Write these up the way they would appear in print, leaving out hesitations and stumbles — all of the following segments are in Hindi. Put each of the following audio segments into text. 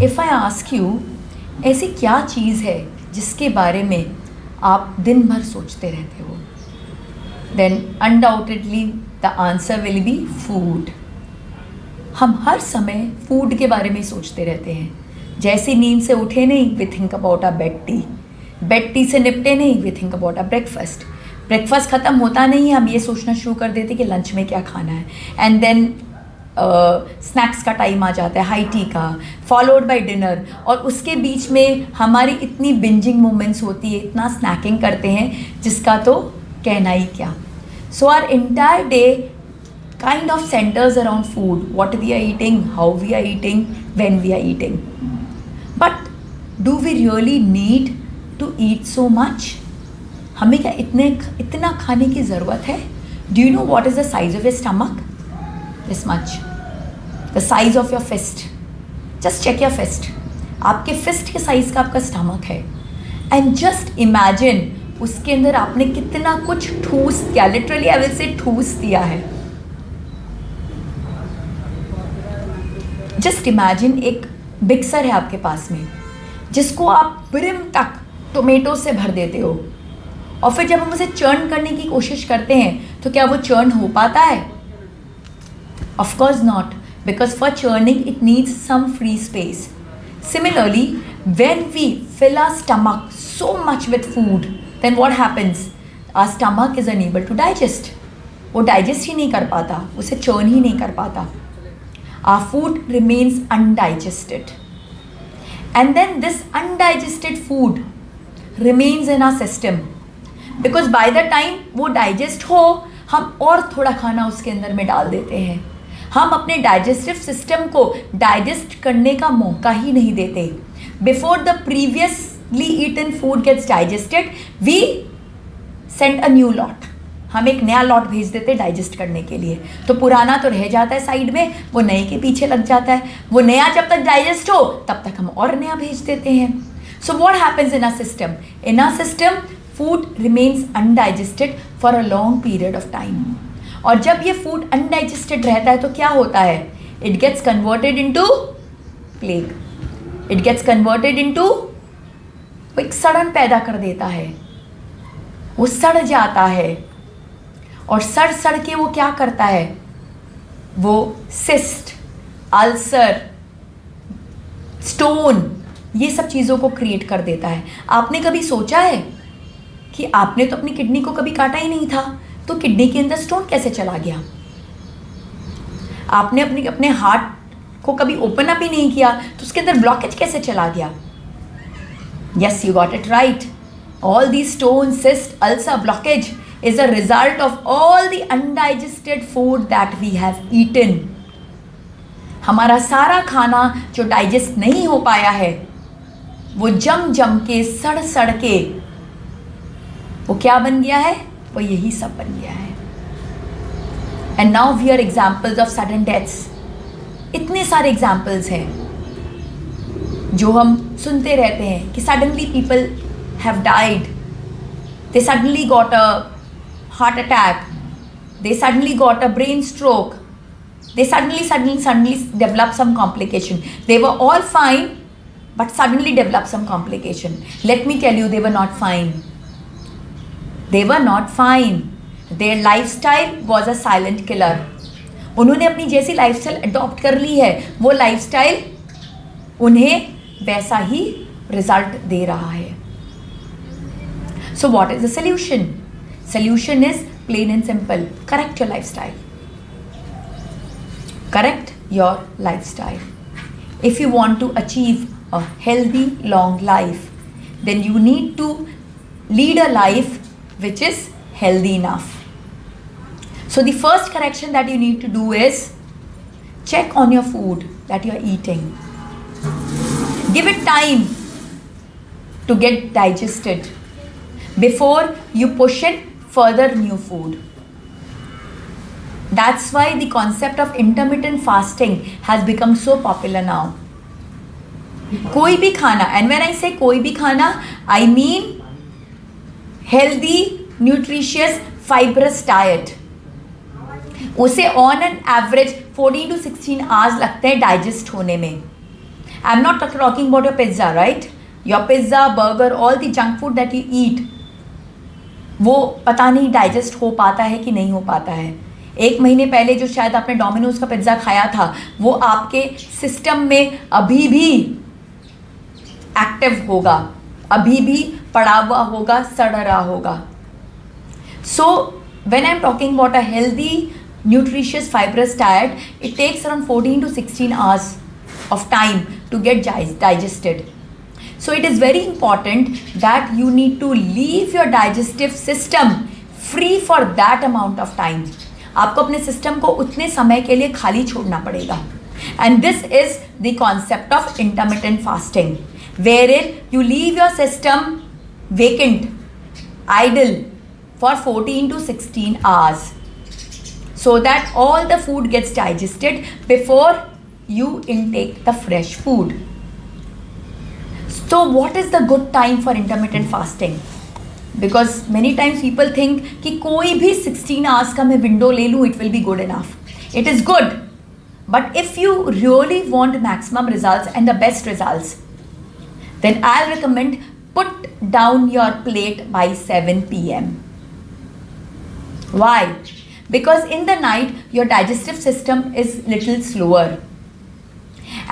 इफ़ आई आस्क यू, ऐसी क्या चीज़ है जिसके बारे में आप दिन भर सोचते रहते हो? Then undoubtedly the answer will be food. हम हर समय फूड के बारे में सोचते रहते हैं. जैसे नींद से उठे नहीं, we think about a bed tea. Bed tea से निपटे नहीं, we think about a breakfast. Breakfast ख़त्म होता नहीं है, हम ये सोचना शुरू कर देते कि लंच में क्या खाना है. एंड देन स्नैक्स का टाइम आ जाता है, हाई टी का, फॉलोड बाय डिनर. और उसके बीच में हमारी इतनी बिंजिंग मोमेंट्स होती है, इतना स्नैकिंग करते हैं जिसका तो कहना ही क्या. So our entire day kind of centers around food, what we are eating, how we are eating, when we are eating. But do we really need to eat so much? हमें क्या इतना खाने की ज़रूरत है? Do you know what is the size of your stomach? This much. The size of your fist. Just check your fist. आपके फिस्ट के साइज़ का आपका स्टमक है. And just imagine उसके अंदर आपने कितना कुछ ठूस दिया, लिटरली आई विल से ठूस दिया है. जस्ट इमेजिन एक मिक्सर है आपके पास में जिसको आप ब्रिम तक टोमेटो से भर देते हो, और फिर जब हम उसे चर्न करने की कोशिश करते हैं तो क्या वो चर्न हो पाता है? Of course not, because for churning it needs some free space. Similarly when we fill our stomach so much with food, then what happens? Our stomach is unable to digest. वो डाइजेस्ट ही नहीं कर पाता, उसे चर्न ही नहीं कर पाता. Our food remains undigested, and then this undigested food remains in our system, because by the time वो digest हो, हम और थोड़ा खाना उसके अंदर में डाल देते हैं. हम अपने डाइजेस्टिव सिस्टम को डाइजेस्ट करने का मौका ही नहीं देते. Before the previously eaten food gets digested, we send a new lot. हम एक नया लॉट भेज देते डाइजेस्ट करने के लिए. तो पुराना तो रह जाता है साइड में, वो नए के पीछे लग जाता है. वो नया जब तक डाइजेस्ट हो तब तक हम और नया भेज देते हैं. So what happens in our system? In our system food remains undigested for a long period of time. और जब ये फूड अनडाइजेस्टेड रहता है तो क्या होता है? It gets converted into plague. It gets converted into, वो एक सड़न पैदा कर देता है. वो सड़ जाता है, और सड़ के वो क्या करता है? वो सिस्ट, अल्सर, स्टोन, ये सब चीज़ों को क्रिएट कर देता है. आपने कभी सोचा है कि आपने तो अपनी किडनी को कभी काटा ही नहीं था, तो किडनी के अंदर स्टोन कैसे चला गया? आपने अपने हार्ट को कभी ओपन अप ही नहीं किया, तो उसके अंदर ब्लॉकेज कैसे चला गया? Yes, you got it right. All the stone, cyst, ulcer, blockage is a result of all the undigested food that we have eaten. हमारा सारा खाना जो डाइजेस्ट नहीं हो पाया है, वो जम के, सड़ के वो क्या बन गया है? वो यही सब बन गया है. And now we are examples of sudden deaths. इतने सारे एग्जाम्पल्स हैं जो हम सुनते रहते हैं कि suddenly people have died. They suddenly got a heart attack, they suddenly got a brain stroke, they suddenly developed some complication. They were all fine, but suddenly developed some complication. Let me tell you, they were not fine. They were not fine. Their lifestyle was a silent killer. उन्होंने अपनी जैसी लाइफस्टाइल अडॉप्ट कर ली है, वो लाइफस्टाइल उन्हें वैसा ही रिजल्ट दे रहा है. So what is the solution? Solution is plain and simple. Correct your lifestyle. Correct your lifestyle. If you want to achieve a healthy, long life, then you need to lead a life which is healthy enough. So the first correction that you need to do is check on your food that you are eating. Give it time to get digested before you push it further new food. That's why the concept of intermittent fasting has become so popular now. कोई भी खाना, and when I say कोई भी खाना, I mean healthy, nutritious, fibrous diet. उसे on an average 14 to 16 hours लगते हैं डाइजेस्ट होने में. I'm not talking about your pizza, right? Your pizza, burger, all the junk food that you eat, वो पता नहीं डाइजेस्ट हो पाता है कि नहीं हो पाता है. 1 महीने पहले जो शायद आपने डोमिनोज का पिज्ज़ा खाया था, वो आपके सिस्टम में अभी भी एक्टिव होगा, अभी भी पड़ा हुआ होगा, सड़ रहा होगा. So when I am talking about a healthy nutritious fibrous diet, it takes around 14 to 16 hours of time to get digested. So it is very important that you need to leave your digestive system free for that amount of time. आपको अपने सिस्टम को उतने समय के लिए खाली छोड़ना पड़ेगा. And this is the concept of intermittent fasting, wherein you leave your system vacant, idle for 14 to 16 hours. So that all the food gets digested before you intake the fresh food. So what is the good time for intermittent fasting? Because many times people think कि कोई भी 16 hours का मैं window ले लूँ, it will be good enough. It is good, but if you really want maximum results and the best results, then I'll recommend put down your plate by 7 p.m. Why? Because in the night your digestive system is little slower,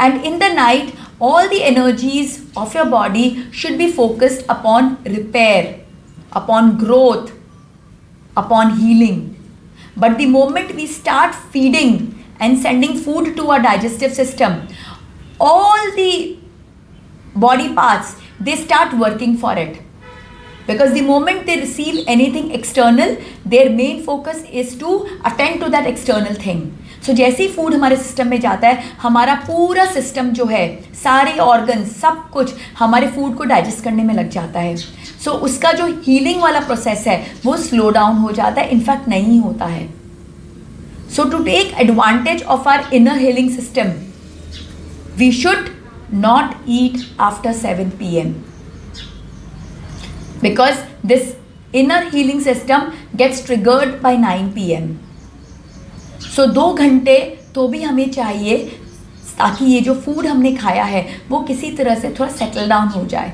and in the night all the energies of your body should be focused upon repair, upon growth, upon healing. But the moment we start feeding and sending food to our digestive system, all the body parts, they start working for it. Because the moment they receive anything external, their main focus is to attend to that external thing. So जैसे ही फूड हमारे सिस्टम में जाता है, हमारा पूरा सिस्टम जो है, सारे ऑर्गन, सब कुछ हमारे फूड को डाइजेस्ट करने में लग जाता है. सो उसका जो हीलिंग वाला प्रोसेस है वो स्लो डाउन हो जाता है, इनफैक्ट नहीं होता है. So to take advantage of our inner healing system, we should not eat after 7 p.m. because this inner healing system gets triggered by 9 p.m. So 2 घंटे तो भी हमें चाहिए ताकि ये जो फूड हमने खाया है वो किसी तरह से थोड़ा सेटल डाउन हो जाए.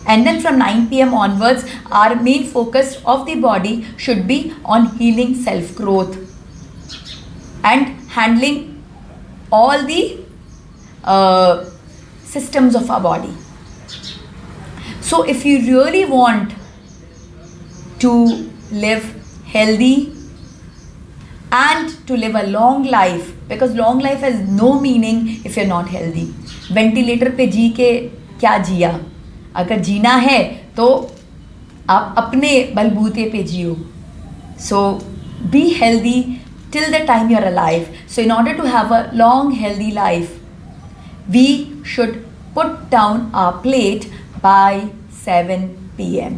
And then from 9 p.m. onwards, our main focus of the body should be on healing self growth and handling all the systems of our body. So if you really want to live healthy and to live a long life, because long life has no meaning if you're not healthy. Ventilator पे जी के क्या जिया, अगर जीना है तो आप अपने बलबूते पे जियो. So be healthy till the time you're alive. So in order to have a long healthy life, we should put down our plate by 7 p.m.